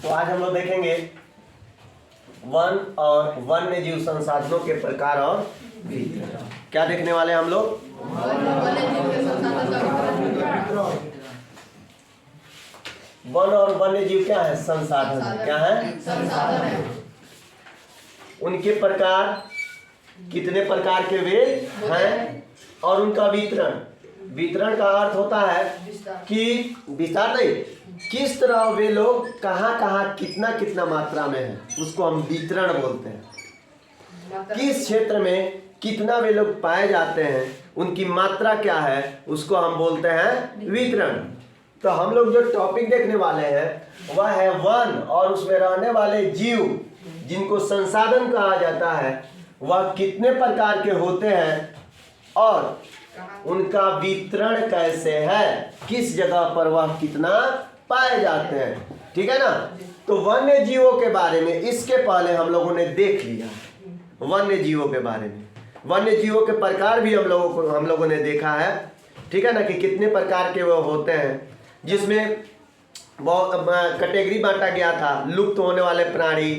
तो आज हम लोग देखेंगे वन और वन्य जीव संसाधनों के प्रकार और वितरण। क्या देखने वाले हैं हम लोग? वन और वन्य जीव क्या है? संसाधन है। क्या है? संसाधन है। उनके प्रकार, कितने प्रकार के वे हैं और उनका वितरण। वितरण का अर्थ होता है कि विस्तार नहीं, किस तरह वे लोग कहाँ कहाँ कितना कितना मात्रा में है, उसको हम वितरण बोलते हैं। किस क्षेत्र में कितना वे लोग पाए जाते हैं, उनकी मात्रा क्या है, उसको हम बोलते हैं वितरण। तो हम लोग जो टॉपिक देखने वाले हैं वह है वन और उसमें रहने वाले जीव जिनको संसाधन कहा जाता है, वह कितने प्रकार के होते हैं और उनका वितरण कैसे है, किस जगह पर वह कितना पाए जाते हैं। ठीक है ना? तो वन्य जीवों के बारे में इसके पहले हम लोगों ने देख लिया। वन्य जीवों के बारे में, वन्य जीवों के प्रकार भी हम लोगों ने देखा है। ठीक है ना, कि कितने प्रकार के वो होते हैं, जिसमें बहुत कैटेगरी बांटा गया था। लुप्त होने वाले प्राणी,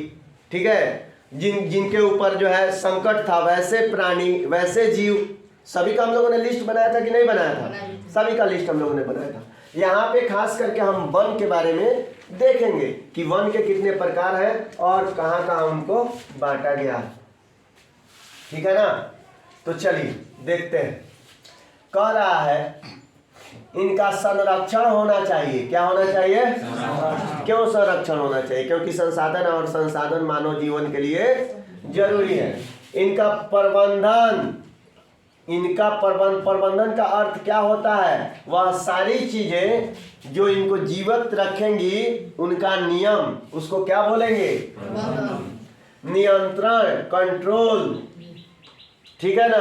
ठीक है, जिनके ऊपर जो है संकट था, वैसे प्राणी, वैसे जीव, सभी का हम लोगों ने लिस्ट बनाया था कि नहीं बनाया था? सभी का लिस्ट हम लोगों ने बनाया था। यहाँ पे खास करके हम वन के बारे में देखेंगे कि वन के कितने प्रकार हैं और कहाँ कहाँ उनको बांटा गया है। ठीक है ना? तो चलिए देखते हैं। कह रहा है इनका संरक्षण होना चाहिए। क्या होना चाहिए? क्यों संरक्षण होना चाहिए? क्योंकि संसाधन और संसाधन मानव जीवन के लिए जरूरी है। इनका प्रबंधन, प्रबंधन का अर्थ क्या होता है? वह सारी चीजें जो इनको जीवित रखेंगी, उनका नियम, उसको क्या बोलेंगे? नियंत्रण, कंट्रोल। ठीक है ना,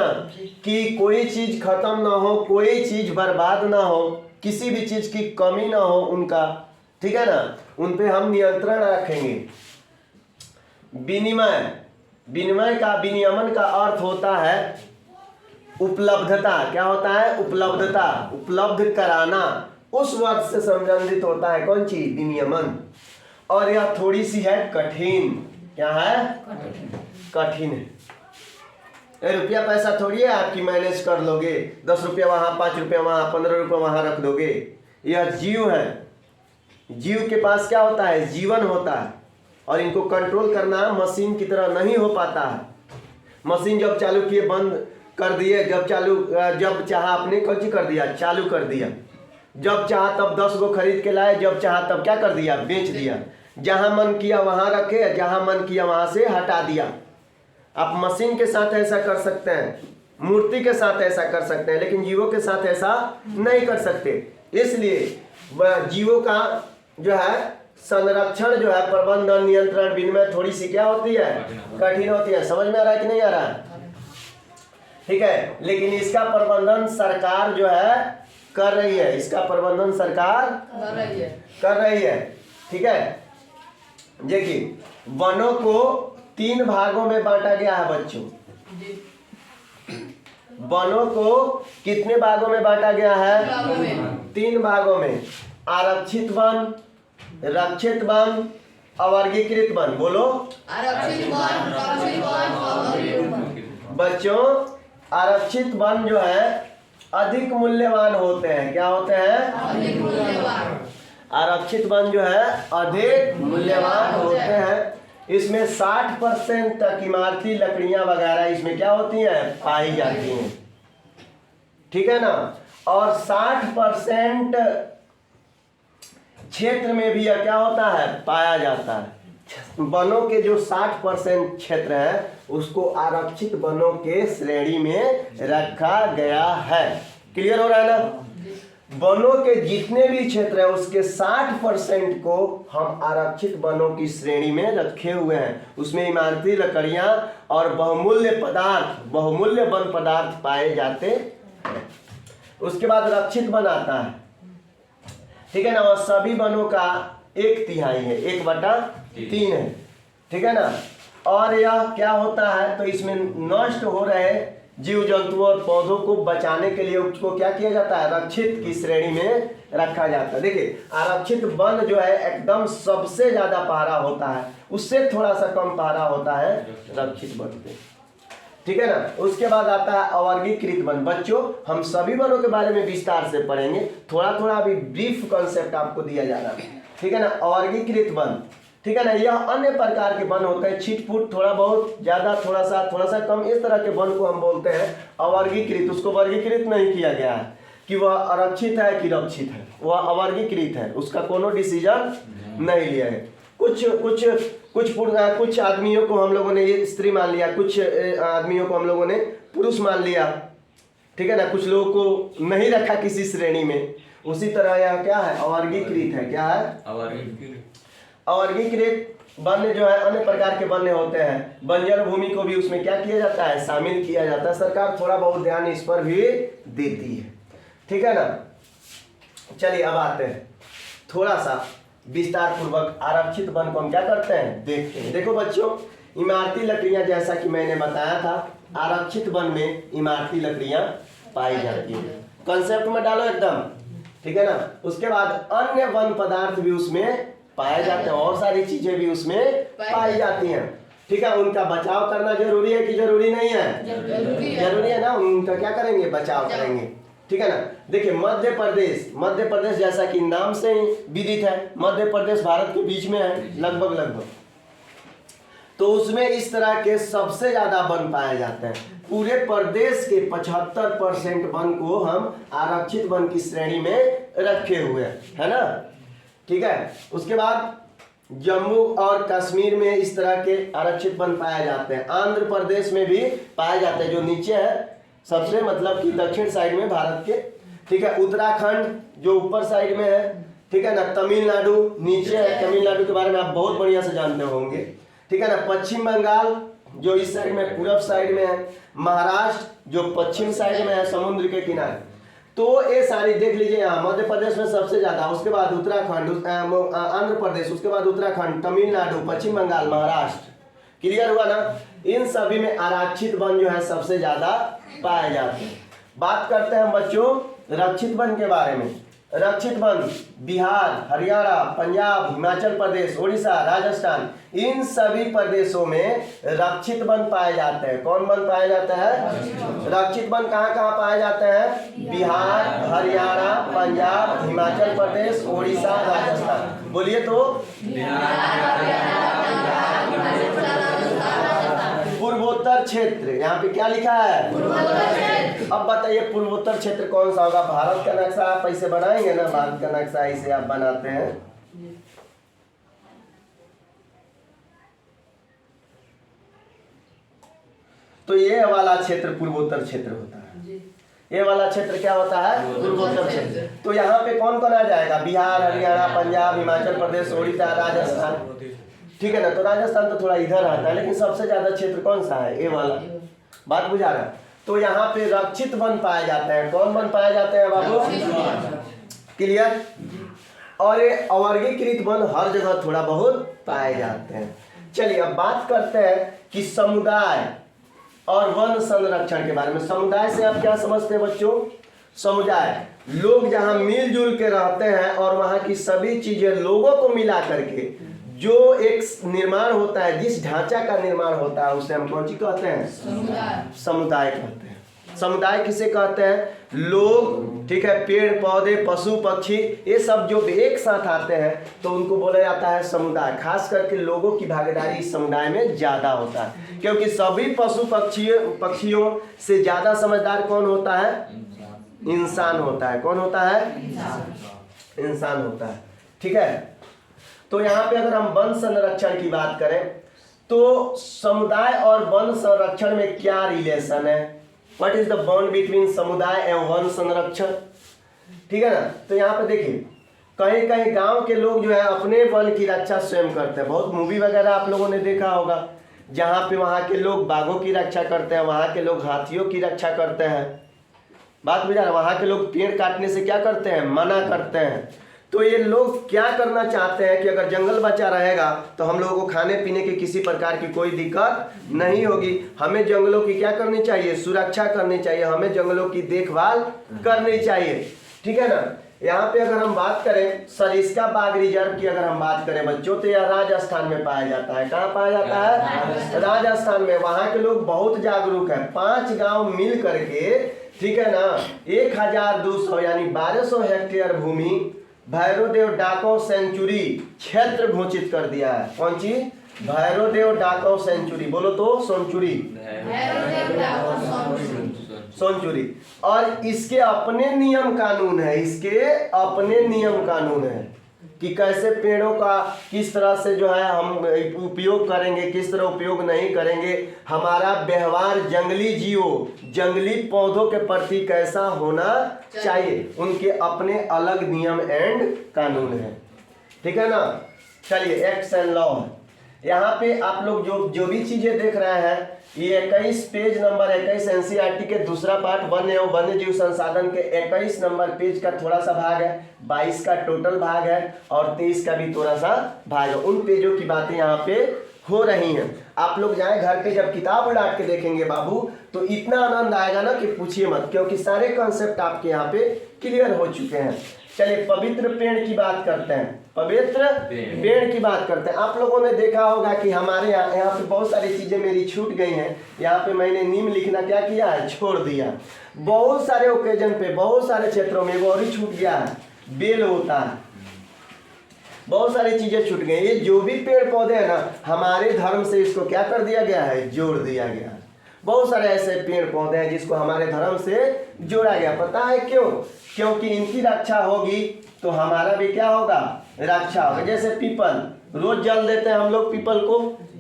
कि कोई चीज खत्म ना हो, कोई चीज बर्बाद ना हो, किसी भी चीज की कमी ना हो उनका। ठीक है ना, उन पे हम नियंत्रण रखेंगे। विनिमय का, विनियमन का अर्थ होता है उपलब्धता। क्या होता है? उपलब्धता, उपलब्ध कराना। उस वर्ड से संबंधित होता है कौन चीज? विनियमन। और यह थोड़ी सी है कठिन। क्या है? कठिन है। रुपया पैसा थोड़ी है आपकी मैनेज कर लोगे, 10 रुपया वहां, 5 रुपया वहां, 15 रुपया वहां रख दोगे। यह जीव है। जीव के पास क्या होता है? जीवन होता है। और इनको कंट्रोल करना मशीन की तरह नहीं हो पाता है। मशीन जब चालू किए बंद कर दिए, जब चाहा आपने कौन कर दिया? चालू कर दिया। जब चाहा तब 10 गो खरीद के लाए, जब चाहा तब क्या कर दिया? बेच दिया। जहां मन किया वहां रखे, जहां मन किया वहां से हटा दिया। आप मशीन के साथ ऐसा कर सकते हैं, मूर्ति के साथ ऐसा कर सकते हैं, लेकिन जीवों के साथ ऐसा नहीं कर सकते। इसलिए वह जीवों का जो है संरक्षण, जो है प्रबंधन, नियंत्रण, विनिमय थोड़ी सी क्या होती है? कठिन होती है। समझ में आ रहा है कि नहीं आ रहा है? ठीक है, लेकिन इसका प्रबंधन सरकार जो है कर रही है। इसका प्रबंधन सरकार कर रही है। ठीक है, देखिए वनों को 3 भागों में बांटा गया है बच्चों। वनों को कितने भागों में बांटा गया है? 3 भागों में। आरक्षित वन, रक्षित वन, अवर्गीकृत वन। बोलो। आरक्षित वन, बच्चों आरक्षित वन जो है अधिक मूल्यवान होते हैं। क्या होते हैं? अधिक मूल्यवान। आरक्षित वन जो है अधिक मूल्यवान होते हैं। इसमें 60% तक इमारती लकड़ियां वगैरह इसमें क्या होती हैं? पाई जाती हैं। ठीक है ना? और 60% क्षेत्र में भी यह क्या होता है? पाया जाता है। वनों के जो 60% क्षेत्र है उसको आरक्षित वनों के श्रेणी में रखा गया है। क्लियर हो रहा है ना? वनों के जितने भी क्षेत्र है उसके 60% को हम आरक्षित वनों की श्रेणी में रखे हुए हैं। उसमें इमारती लकड़ियां और बहुमूल्य वन पदार्थ पाए जाते हैं। उसके बाद रक्षित वन आता है। ठीक है ना? और सभी वनों का 1/3 है, 1/3 है। ठीक है ना? और यह क्या होता है? तो इसमें नष्ट हो रहे जीव जंतुओं और पौधों को बचाने के लिए उसको क्या किया जाता है, रक्षित की श्रेणी में रखा जाता है। देखिए आरक्षित वन जो है एकदम सबसे ज्यादा पहरा होता है, उससे थोड़ा सा कम पहरा होता है रक्षित वन पे, ठीक है ना। उसके बाद आता है अवर्गीकृत वन। बच्चों हम सभी वनों के बारे में विस्तार से पढ़ेंगे, थोड़ा थोड़ा अभी ब्रीफ कॉन्सेप्ट आपको दिया जा रहा है, ठीक है ना। अवर्गीकृत वन, ठीक है ना, यह अन्य प्रकार के वन होते हैं, छिटपुट, थोड़ा बहुत, ज्यादा, थोड़ा सा कम, इस तरह के वन को हम बोलते हैं अवर्गीकृत। उसको वर्गीकृत नहीं किया गया है कि वह आरक्षित है कि रक्षित है, वह अवर्गीकृत है, उसका कोनो डिसीजन नहीं लिया है। कुछ आदमियों को हम लोगों ने ये स्त्री मान लिया, कुछ आदमियों को हम लोगों ने पुरुष मान लिया, ठीक है ना। कुछ लोगों को नहीं रखा किसी श्रेणी में। उसी तरह यह क्या है, अवर्गीकृत है। क्या है, अवर्गीकृत वन्य जो है अन्य प्रकार के वन्य होते हैं। बंजर भूमि को भी उसमें क्या किया जाता है, शामिल किया जाता है। सरकार थोड़ा बहुत ध्यान इस पर भी देती है, ठीक है ना। चलिए अब आते हैं थोड़ा सा विस्तार पूर्वक आरक्षित वन को हम क्या करते हैं, देखते हैं। देखो बच्चों, इमारती लकड़ियां, जैसा कि मैंने बताया था, आरक्षित वन में इमारती लकड़ियां पाई जाती है। कंसेप्ट में डालो एकदम, ठीक है ना। उसके बाद अन्य वन पदार्थ भी उसमें पाए जाते हैं, और सारी चीजें भी उसमें पाई जाती हैं, ठीक है। उनका बचाव करना जरूरी है कि जरूरी नहीं है, जरूरी है ना। उनका क्या करेंगे, बचाव करेंगे, ठीक है ना। देखिए मध्य प्रदेश जैसा कि नाम से ही विदित है, मध्य प्रदेश भारत के बीच में है लगभग, तो उसमें इस तरह के सबसे ज्यादा वन पाए जाते हैं। पूरे प्रदेश के 75% वन को हम आरक्षित वन की श्रेणी में रखे हुए है ना, ठीक है। उसके बाद जम्मू और कश्मीर में इस तरह के आरक्षित वन पाए जाते हैं। आंध्र प्रदेश में भी पाए जाते हैं, जो नीचे है सबसे, मतलब कि दक्षिण साइड में भारत के, ठीक है। उत्तराखंड जो ऊपर साइड में है, ठीक है ना। तमिलनाडु नीचे है, तमिलनाडु के बारे में आप बहुत बढ़िया से जानते होंगे, ठीक है ना। पश्चिम बंगाल जो इस साइड में पूर्व साइड में है, महाराष्ट्र जो पश्चिम साइड में है समुद्र के किनारे। तो ये सारी देख लीजिए, यहाँ मध्य प्रदेश में सबसे ज्यादा, उसके बाद उत्तराखंड, आंध्र प्रदेश, उसके बाद उत्तराखंड, तमिलनाडु, पश्चिम बंगाल, महाराष्ट्र। क्लियर हुआ ना। इन सभी में आरक्षित वन जो है सबसे ज्यादा पाए जाते हैं। बात करते हैं बच्चों रक्षित वन के बारे में। रक्षित वन बिहार, हरियाणा, पंजाब, हिमाचल प्रदेश, उड़ीसा, राजस्थान, इन सभी प्रदेशों में रक्षित वन पाए जाते हैं। कौन वन पाए जाता है, रक्षित वन कहाँ कहाँ पाए जाते हैं, बिहार, हरियाणा, पंजाब, हिमाचल प्रदेश, उड़ीसा, राजस्थान। बोलिए तो, पूर्वोत्तर क्षेत्र। यहाँ पे क्या लिखा है, अब बताइए पूर्वोत्तर क्षेत्र कौन सा होगा। भारत का नक्शा आप ऐसे बनाएंगे ना, भारत का नक्शा ऐसे आप बनाते हैं, तो ये वाला क्षेत्र पूर्वोत्तर क्षेत्र होता है। ये वाला क्षेत्र क्या होता है, पूर्वोत्तर क्षेत्र। तो यहाँ पे कौन कौन आ जाएगा, बिहार, हरियाणा, पंजाब, हिमाचल प्रदेश, उड़ीसा, राजस्थान, ठीक है ना। तो राजस्थान तो थोड़ा इधर आता है, लेकिन सबसे ज्यादा क्षेत्र कौन सा है, ये वाला। बात बुझा रहा है। तो यहाँ पे रक्षित वन पाए जाते हैं। कौन वन पाए जाते हैं बाबू, क्लियर। और ये अवर्गीकृत वन हर जगह थोड़ा बहुत पाए जाते हैं। चलिए अब बात करते हैं कि समुदाय और वन संरक्षण के बारे में। समुदाय से आप क्या समझते हैं बच्चों, समुदाय लोग जहाँ मिलजुल के रहते हैं और वहाँ की सभी चीजें लोगों को मिला करके जो एक निर्माण होता है, जिस ढांचा का निर्माण होता है, उसे हम कौन सी कहते हैं, समुदाय कहते हैं। समुदाय किसे कहते हैं, लोग, ठीक है, पेड़ पौधे, पशु पक्षी, ये सब जो एक साथ आते हैं तो उनको बोला जाता है समुदाय। खास करके लोगों की भागीदारी इस समुदाय में ज्यादा होता है, क्योंकि सभी पशु पक्षियों से ज्यादा समझदार कौन होता है, इंसान होता है। कौन होता है, इंसान होता है, ठीक है। तो यहाँ पे अगर हम वन संरक्षण की बात करें तो समुदाय और वन संरक्षण में क्या रिलेशन है, what is the bond between समुदाय एवं वन संरक्षण, ठीक है ना। तो यहाँ पे देखिए कहीं कहीं गांव के लोग जो है अपने वन की रक्षा स्वयं करते हैं। बहुत मूवी वगैरह आप लोगों ने देखा होगा, जहाँ पे वहाँ के लोग बाघों की रक्षा करते हैं, वहाँ के लोग हाथियों की रक्षा करते हैं। बात बुझा, वहाँ के लोग पेड़ काटने से क्या करते हैं, मना करते हैं। तो ये लोग क्या करना चाहते हैं कि अगर जंगल बचा रहेगा तो हम लोगों को खाने पीने की किसी प्रकार की कोई दिक्कत नहीं होगी। हमें जंगलों की क्या करनी चाहिए, सुरक्षा करनी चाहिए, हमें जंगलों की देखभाल करनी चाहिए, ठीक है ना। यहाँ पे अगर हम बात करें सरिस्का बाघ रिजर्व की, अगर हम बात करें बच्चों, तो यह राजस्थान में पाया जाता है। कहाँ पाया जाता है, राजस्थान में। वहाँ के लोग बहुत जागरूक है। 5 गांव मिल करके, ठीक है ना, 1200 यानी 1200 हेक्टेयर भूमि भैरवदेव डाकौ सेंचुरी क्षेत्र घोषित कर दिया है। कौन सी, भैरवदेव डाकौ सेंचुरी, बोलो तो सेंचुरी, सेंचुरी। और इसके अपने नियम कानून है, इसके अपने नियम कानून है कि कैसे पेड़ों का किस तरह से जो है हम उपयोग करेंगे, किस तरह उपयोग नहीं करेंगे, हमारा व्यवहार जंगली जीवों, जंगली पौधों के प्रति कैसा होना चाहिए, उनके अपने अलग नियम एंड कानून है, ठीक है ना। चलिए एक्ट्स एंड लॉ, यहाँ पे आप लोग जो भी चीजें देख रहे हैं, ये 21 पेज नंबर 21 एनसीईआरटी के दूसरा पार्ट वन्य एवं वन्य जीव संसाधन के 21 नंबर पेज का थोड़ा सा भाग है, 22 का टोटल भाग है और 23 का भी थोड़ा सा भाग है। उन पेजों की बातें यहाँ पे हो रही हैं। आप लोग जाए घर पे, जब किताब उलट के देखेंगे बाबू, तो इतना आनंद आएगा ना कि पूछिए मत, क्योंकि सारे कॉन्सेप्ट आपके यहाँ पे क्लियर हो चुके हैं। चलिए पवित्र पेड़ की बात करते हैं, पवित्र पेड़ की बात करते हैं। आप लोगों ने देखा होगा कि हमारे यहाँ पे बहुत सारी चीजें मेरी छूट गई हैं। यहाँ पे मैंने नीम लिखना क्या किया है, छोड़ दिया। बहुत सारे ओकेजन पे, बहुत सारे क्षेत्रों में वो ही छूट गया है, बेल होता है, बहुत सारी चीजें छूट गई। ये जो भी पेड़ पौधे हैं ना, हमारे धर्म से इसको क्या कर दिया गया है, जोड़ दिया गया है। बहुत सारे ऐसे पेड़ पौधे हैं जिसको हमारे धर्म से जोड़ा गया। पता है क्यों? क्योंकि इनकी रक्षा होगी तो हमारा भी क्या होगा, रक्षा होगा। जैसे पीपल, रोज जल देते हैं हम लोग पीपल को,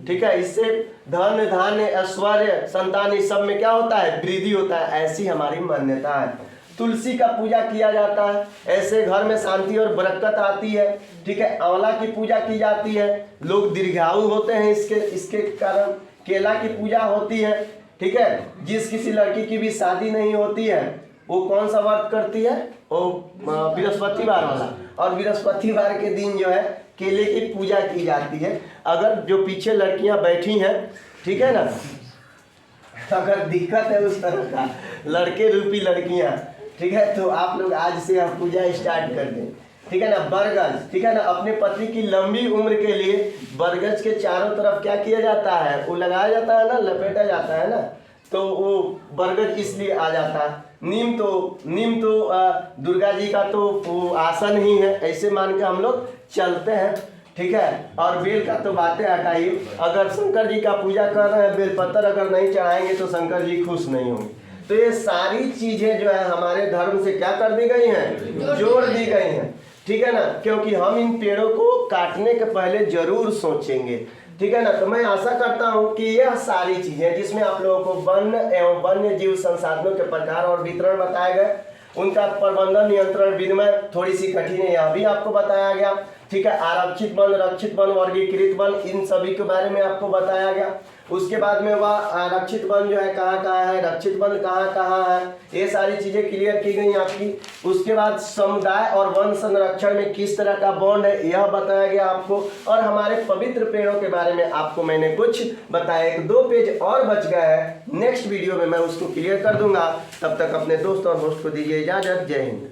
ठीक है, इससे धन धान्य ऐश्वर्य संतान इस सब में क्या होता है, वृद्धि होता है। ऐसी हमारी मान्यता है। तुलसी का पूजा किया जाता है, ऐसे घर में शांति और बरकत आती है, ठीक है। आंवला की पूजा की जाती है, लोग दीर्घायु होते हैं इसके कारण। केला की पूजा होती है, ठीक है। जिस किसी लड़की की भी शादी नहीं होती है, वो कौन सा व्रत करती है, वो बृहस्पतिवार वाला। और बृहस्पतिवार के दिन जो है केले की पूजा की जाती है। अगर जो पीछे लड़कियां बैठी हैं, ठीक है ना, अगर दिक्कत है उस तरह का, लड़के रूपी लड़कियां, ठीक है, तो आप लोग आज से आप पूजा स्टार्ट कर दें, ठीक है ना। बरगद, ठीक है ना, अपने पति की लंबी उम्र के लिए बरगद के चारों तरफ क्या किया जाता है, वो लगाया जाता है ना, लपेटा जाता है ना, तो वो बरगद इसलिए आ जाता है। नीम तो दुर्गा जी का तो वो आसन ही है, ऐसे मान के हम लोग चलते हैं, ठीक है। और बेल का तो बातें हटाइए। अगर शंकर जी का पूजा कर रहे हैं, बेलपत्र अगर नहीं चढ़ाएंगे तो शंकर जी खुश नहीं होंगे। तो ये सारी चीजें जो है हमारे धर्म से क्या कर दी गई हैं, जोड़ दी गई हैं, ठीक है ना। क्योंकि हम इन पेड़ों को काटने के पहले जरूर सोचेंगे, ठीक है ना। तो मैं आशा करता हूं कि यह सारी चीजें जिसमें आप लोगों को वन एवं वन्य जीव संसाधनों के प्रकार और वितरण बताए गए, उनका प्रबंधन नियंत्रण विनिमय थोड़ी सी कठिन है, यह भी आपको बताया गया, ठीक है। आरक्षित वन, रक्षित वन, वर्गीकृत वन, इन सभी के बारे में आपको बताया गया। उसके बाद में वह आरक्षित वन जो है कहाँ कहाँ है, रक्षित वन कहाँ कहाँ है, ये सारी चीजें क्लियर की गई आपकी। उसके बाद समुदाय और वन संरक्षण में किस तरह का बॉन्ड है, यह बताया गया आपको। और हमारे पवित्र पेड़ों के बारे में आपको मैंने कुछ बताया। 1-2 पेज और बच गया है, नेक्स्ट वीडियो में मैं उसको क्लियर कर दूंगा। तब तक अपने दोस्त और होस्ट को दीजिए इजाजत। जय हिंद।